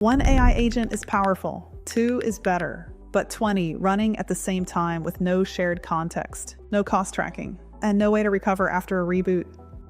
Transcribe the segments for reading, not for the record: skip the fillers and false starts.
One AI agent is powerful, 2 is better, but 20 running at the same time with no shared context, no cost tracking, and no way to recover after a reboot.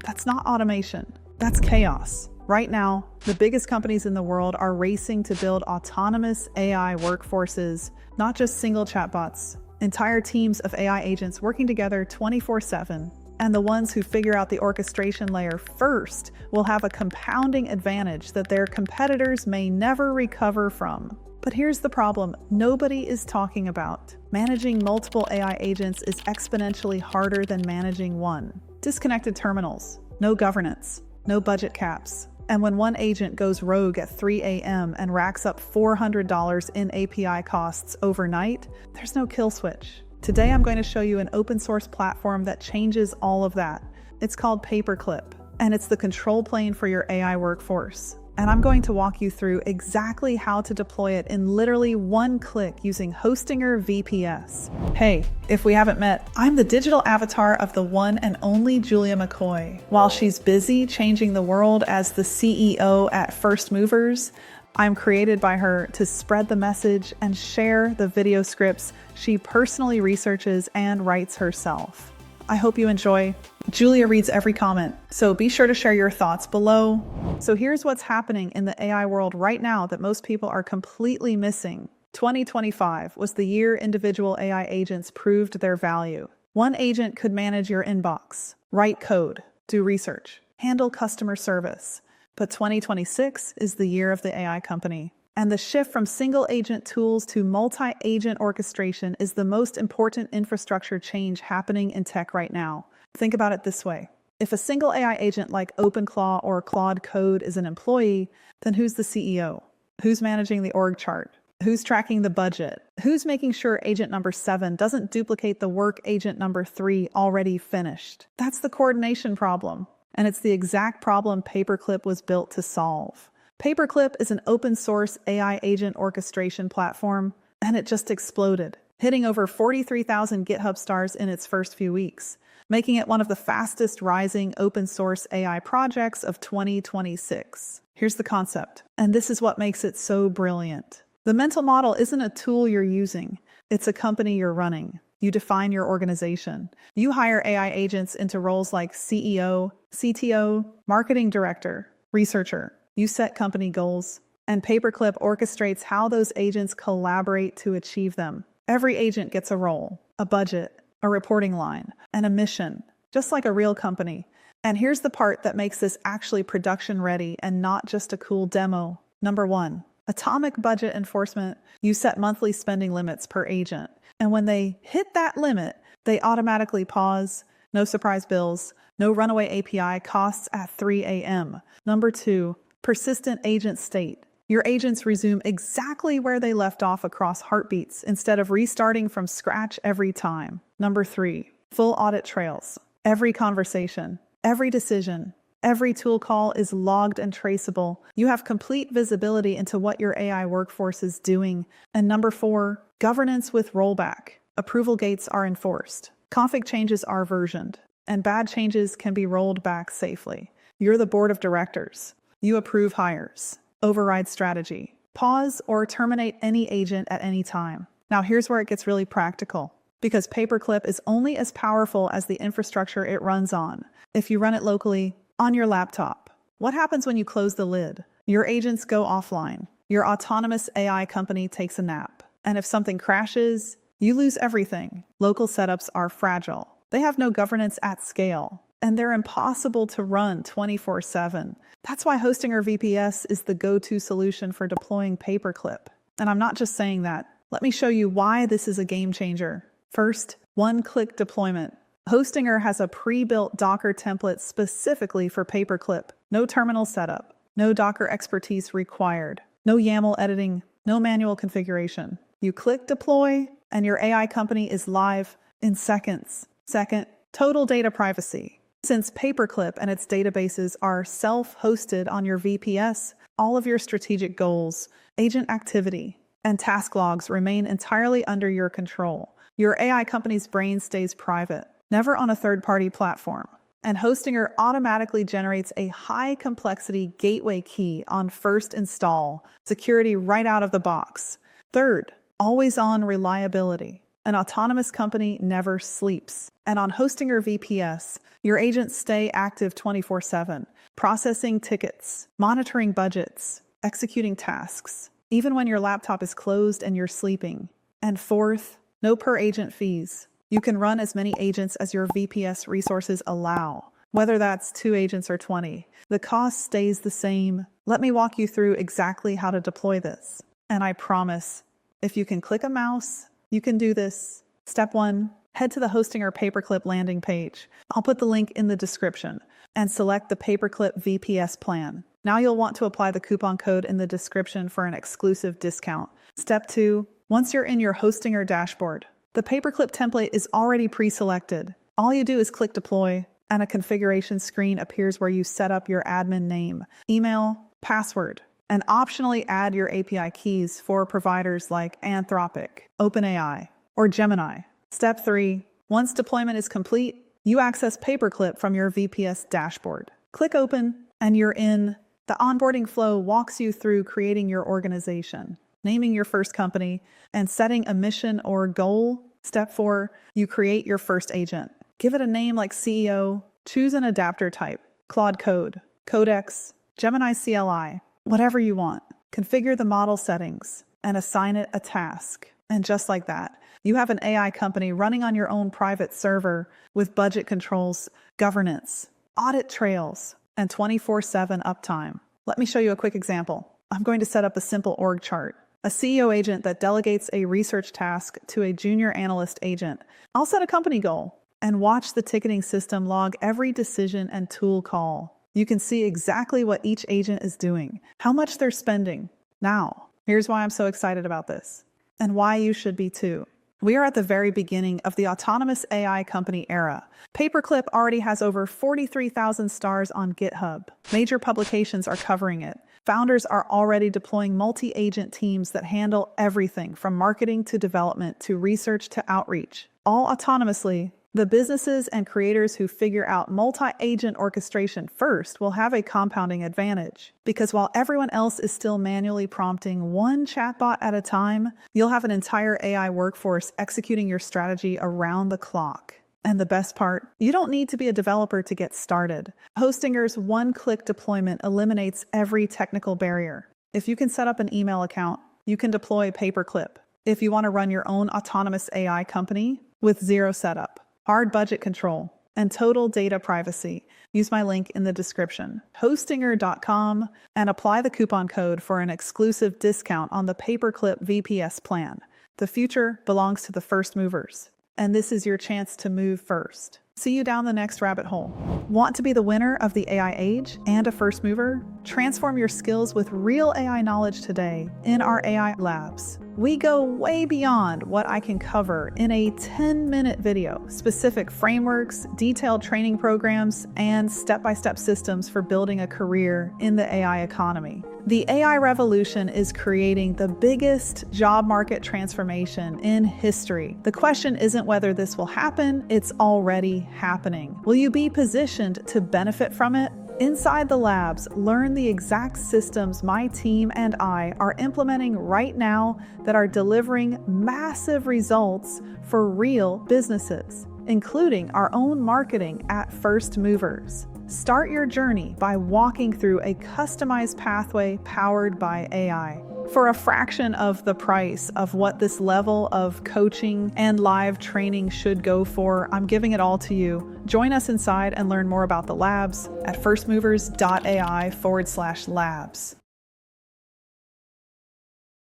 That's not automation, that's chaos. Right now, the biggest companies in the world are racing to build autonomous AI workforces, not just single chatbots, entire teams of AI agents working together 24/7. And the ones who figure out the orchestration layer first will have a compounding advantage that their competitors may never recover from. But here's the problem nobody is talking about. Managing multiple AI agents is exponentially harder than managing one. Disconnected terminals, no governance, no budget caps. And when one agent goes rogue at 3 a.m. and racks up $400 in API costs overnight, there's no kill switch. Today I'm going to show you an open source platform that changes all of that. It's called Paperclip, and it's the control plane for your AI workforce. And I'm going to walk you through exactly how to deploy it in literally one click using Hostinger VPS. Hey, if we haven't met, I'm the digital avatar of the one and only Julia McCoy. While she's busy changing the world as the CEO at First Movers, I'm created by her to spread the message and share the video scripts she personally researches and writes herself. I hope you enjoy. Julia reads every comment, so be sure to share your thoughts below. So here's what's happening in the AI world right now that most people are completely missing. 2025 was the year individual AI agents proved their value. One agent could manage your inbox, write code, do research, handle customer service. But 2026 is the year of the AI company. And the shift from single agent tools to multi-agent orchestration is the most important infrastructure change happening in tech right now. Think about it this way. If a single AI agent like OpenClaw or Claude Code is an employee, then who's the CEO? Who's managing the org chart? Who's tracking the budget? Who's making sure agent number 7 doesn't duplicate the work agent number 3 already finished? That's the coordination problem. And it's the exact problem Paperclip was built to solve. Paperclip is an open source AI agent orchestration platform, and it just exploded, hitting over 43,000 GitHub stars in its first few weeks, making it one of the fastest rising open source AI projects of 2026. Here's the concept, and this is what makes it so brilliant. The mental model isn't a tool you're using, it's a company you're running. You define your organization. You hire AI agents into roles like CEO, CTO, marketing director, researcher. You set company goals, and Paperclip orchestrates how those agents collaborate to achieve them. Every agent gets a role, a budget, a reporting line, and a mission, just like a real company. And here's the part that makes this actually production ready and not just a cool demo. Number 1, atomic budget enforcement. You set monthly spending limits per agent. And when they hit that limit, they automatically pause, no surprise bills, no runaway API costs at 3 a.m. Number 2, persistent agent state. Your agents resume exactly where they left off across heartbeats instead of restarting from scratch every time. Number 3, full audit trails. Every conversation, every decision, every tool call is logged and traceable. You have complete visibility into what your AI workforce is doing. And number 4, governance with rollback. Approval gates are enforced. Config changes are versioned. And bad changes can be rolled back safely. You're the board of directors. You approve hires, override strategy, pause or terminate any agent at any time. Now here's where it gets really practical. Because Paperclip is only as powerful as the infrastructure it runs on. If you run it locally, on your laptop, what happens when you close the lid? Your agents go offline. Your autonomous AI company takes a nap. And if something crashes, you lose everything. Local setups are fragile. They have no governance at scale. And they're impossible to run 24/7. That's why Hostinger VPS is the go-to solution for deploying Paperclip. And I'm not just saying that. Let me show you why this is a game changer. First, one-click deployment. Hostinger has a pre-built Docker template specifically for Paperclip. No terminal setup, no Docker expertise required, no YAML editing, no manual configuration. You click deploy, and your AI company is live in seconds. Second, total data privacy. Since Paperclip and its databases are self-hosted on your VPS, all of your strategic goals, agent activity, and task logs remain entirely under your control. Your AI company's brain stays private, never on a third-party platform. And Hostinger automatically generates a high-complexity gateway key on first install, security right out of the box. Third, always-on reliability. An autonomous company never sleeps. And on Hostinger VPS, your agents stay active 24/7, processing tickets, monitoring budgets, executing tasks, even when your laptop is closed and you're sleeping. And fourth, no per-agent fees. You can run as many agents as your VPS resources allow, whether that's 2 agents or 20. The cost stays the same. Let me walk you through exactly how to deploy this. And I promise, if you can click a mouse, you can do this. Step 1, head to the Hostinger Paperclip landing page. I'll put the link in the description and select the Paperclip VPS plan. Now you'll want to apply the coupon code in the description for an exclusive discount. Step 2, once you're in your Hostinger dashboard, the Paperclip template is already pre-selected. All you do is click deploy, and a configuration screen appears where you set up your admin name, email, password, and optionally add your API keys for providers like Anthropic, OpenAI, or Gemini. Step 3, once deployment is complete, you access Paperclip from your VPS dashboard. Click open, and you're in. The onboarding flow walks you through creating your organization, naming your first company, and setting a mission or goal. Step 4, you create your first agent. Give it a name like CEO, choose an adapter type, Claude Code, Codex, Gemini CLI, whatever you want. Configure the model settings and assign it a task. And just like that, you have an AI company running on your own private server with budget controls, governance, audit trails, and 24/7 uptime. Let me show you a quick example. I'm going to set up a simple org chart. A CEO agent that delegates a research task to a junior analyst agent. I'll set a company goal and watch the ticketing system log every decision and tool call. You can see exactly what each agent is doing, how much they're spending. Now, here's why I'm so excited about this, and why you should be too. We are at the very beginning of the autonomous AI company era. Paperclip already has over 43,000 stars on GitHub. Major publications are covering it. Founders are already deploying multi-agent teams that handle everything from marketing to development to research to outreach, all autonomously. The businesses and creators who figure out multi-agent orchestration first will have a compounding advantage, because while everyone else is still manually prompting one chatbot at a time, you'll have an entire AI workforce executing your strategy around the clock. And the best part, you don't need to be a developer to get started. Hostinger's one-click deployment eliminates every technical barrier. If you can set up an email account, you can deploy Paperclip. If you want to run your own autonomous AI company with zero setup, hard budget control, and total data privacy, use my link in the description, hostinger.com, and apply the coupon code for an exclusive discount on the Paperclip VPS plan. The future belongs to the first movers, and this is your chance to move first. See you down the next rabbit hole. Want to be the winner of the AI age and a first mover? Transform your skills with real AI knowledge today in our AI labs. We go way beyond what I can cover in a 10-minute video. Specific frameworks, detailed training programs, and step-by-step systems for building a career in the AI economy. The AI revolution is creating the biggest job market transformation in history. The question isn't whether this will happen, it's already happening. Will you be positioned to benefit from it? Inside the labs, learn the exact systems my team and I are implementing right now that are delivering massive results for real businesses, including our own marketing at First Movers. Start your journey by walking through a customized pathway powered by AI. For a fraction of the price of what this level of coaching and live training should go for, I'm giving it all to you. Join us inside and learn more about the labs at firstmovers.ai/labs.